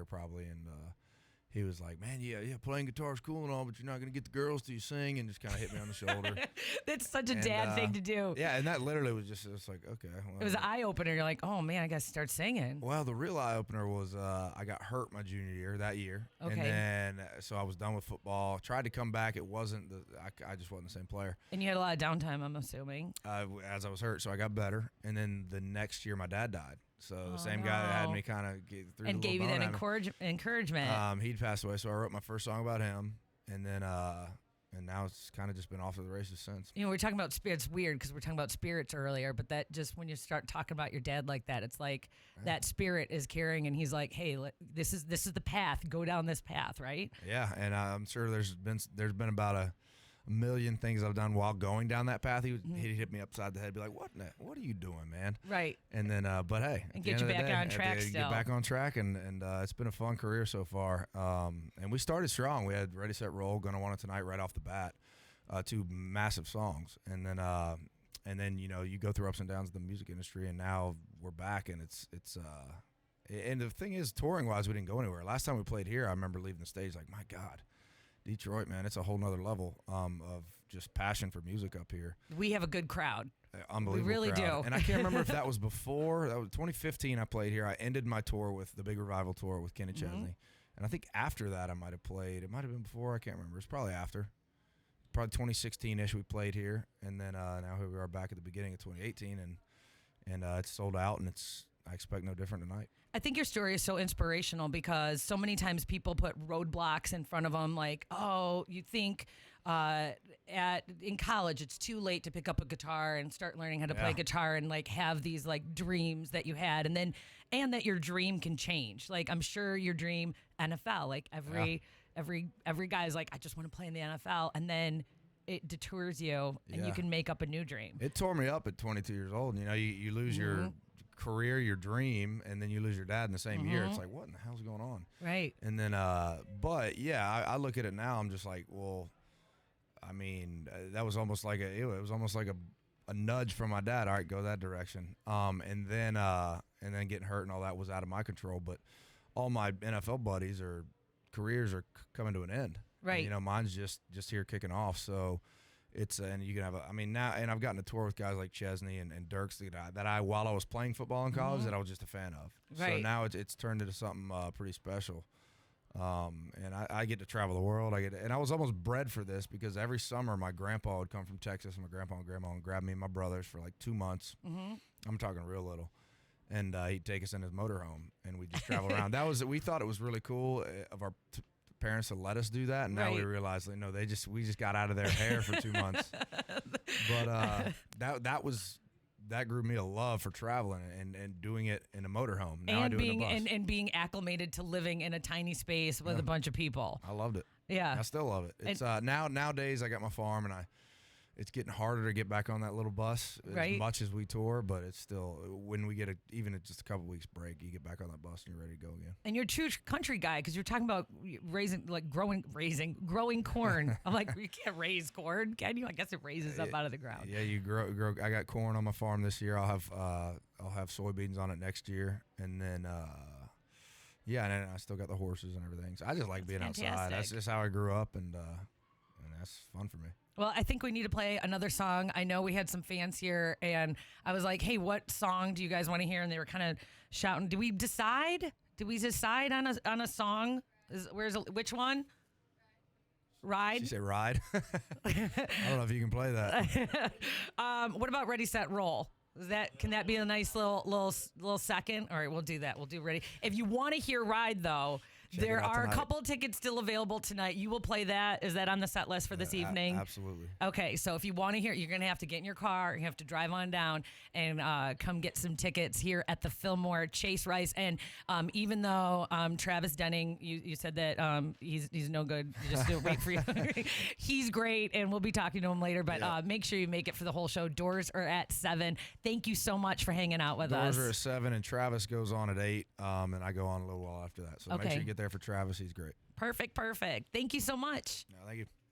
year probably, and he was like, man, yeah, playing guitar's cool and all, but you're not going to get the girls till you sing, and just kind of hit me on the shoulder. That's such a dad thing to do. Yeah, and that literally was just like, okay. Well, it was an eye-opener. You're like, oh, man, I got to start singing. Well, the real eye-opener was I got hurt my junior year that year. Okay. And then, so I was done with football. Tried to come back. It wasn't, I just wasn't the same player. And you had a lot of downtime, I'm assuming. As I was hurt, so I got better. And then the next year, my dad died. So the same guy that had me kind of through and the gave you bone that encouragement. He'd passed away, so I wrote my first song about him, and then and now it's kind of just been off to the races since. You know, we're talking about spirits. Weird because we're talking about spirits earlier, but that just when you start talking about your dad like that, it's like that spirit is carrying, and he's like, "Hey, this is the path. Go down this path, right?" Yeah, and I'm sure there's been about a million things I've done while going down that path. He'd hit me upside the head, be like, "What are you doing, man?" Right. And then, but hey, and get you back on track. Get back on track, and it's been a fun career so far. And we started strong. We had Ready, Set, Roll, Gonna Want It Tonight right off the bat, 2 massive songs, and then you know you go through ups and downs of the music industry, and now we're back, and it's. And the thing is, touring wise, we didn't go anywhere. Last time we played here, I remember leaving the stage like, my God. Detroit, man, it's a whole nother level of just passion for music up here. We have a good crowd. Unbelievable. We really crowd. do. And I can't remember if that was before. That was 2015 I played here. I ended my tour with the big revival tour with Kenny Chesney. And I think after that I might have played. It might have been before. I can't remember. It's probably after. Probably 2016-ish we played here. And then now here we are back at the beginning of 2018. And it's sold out, and I expect no different tonight. I think your story is so inspirational because so many times people put roadblocks in front of them, like, oh, you think in college it's too late to pick up a guitar and start learning how to play guitar and like have these like dreams that you had, and that your dream can change. Like I'm sure your dream NFL, like every guy's like, I just want to play in the NFL, and then it detours you and you can make up a new dream. It tore me up at 22 years old. You know, you lose your career, your dream, and then you lose your dad in the same year. It's like, what in the hell's going on? Right. And then, but yeah, I look at it now. I'm just like, well, I mean, that was almost like a nudge from my dad. All right, go that direction. And then getting hurt and all that was out of my control. But all my NFL buddies or careers are coming to an end. Right. And, you know, mine's just here kicking off. So it's and you can have now, and I've gotten to tour with guys like Chesney and Dirks that I while I was playing football in college that I was just a fan of. Right. So now it's turned into something pretty special. And I get to travel the world. And I was almost bred for this because every summer my grandpa would come from Texas, and my grandpa and grandma would grab me and my brothers for like 2 months. I'm talking real little. And he'd take us in his motorhome, and we'd just travel around. We thought it was really cool of our parents to let us do that, and now we realize that no, we just got out of their hair for 2 months. But that grew me a love for traveling and doing it in a motorhome. Now and I do it in a bus. and being acclimated to living in a tiny space with a bunch of people. I loved it. Yeah, I still love it. It's nowadays I got my farm, and it's getting harder to get back on that little bus as much as we tour, but it's still, when we get even just a couple weeks break, you get back on that bus and you're ready to go again. And you're a true country guy because you're talking about growing corn. I'm like, you can't raise corn, can you? I guess it raises up out of the ground. Yeah, you grow. I got corn on my farm this year. I'll have soybeans on it next year, and then and then I still got the horses and everything. So I just like being outside. That's just how I grew up, and that's fun for me. Well, I think we need to play another song. I know we had some fans here, and I was like, hey, what song do you guys want to hear? And they were kind of shouting. Did we decide on a song? Which one? Ride? She said ride. I don't know if you can play that. What about Ready, Set, Roll? Can that be a nice little second? All right, we'll do that. We'll do Ready. If you want to hear Ride, though, there are a couple tickets still available tonight. You will play that. Is that on the set list for this evening? Absolutely. Okay, so if you want to hear, you're going to have to get in your car. You have to drive on down and come get some tickets here at the Fillmore. Chase Rice. And even though Travis Denning, you said that he's no good, just to wait for you. He's great, and we'll be talking to him later. But make sure you make it for the whole show. Doors are at 7. Thank you so much for hanging out with us. Doors are at 7, and Travis goes on at 8, and I go on a little while after that. So make sure you get there for Travis. He's great. Perfect. Thank you so much. No, thank you.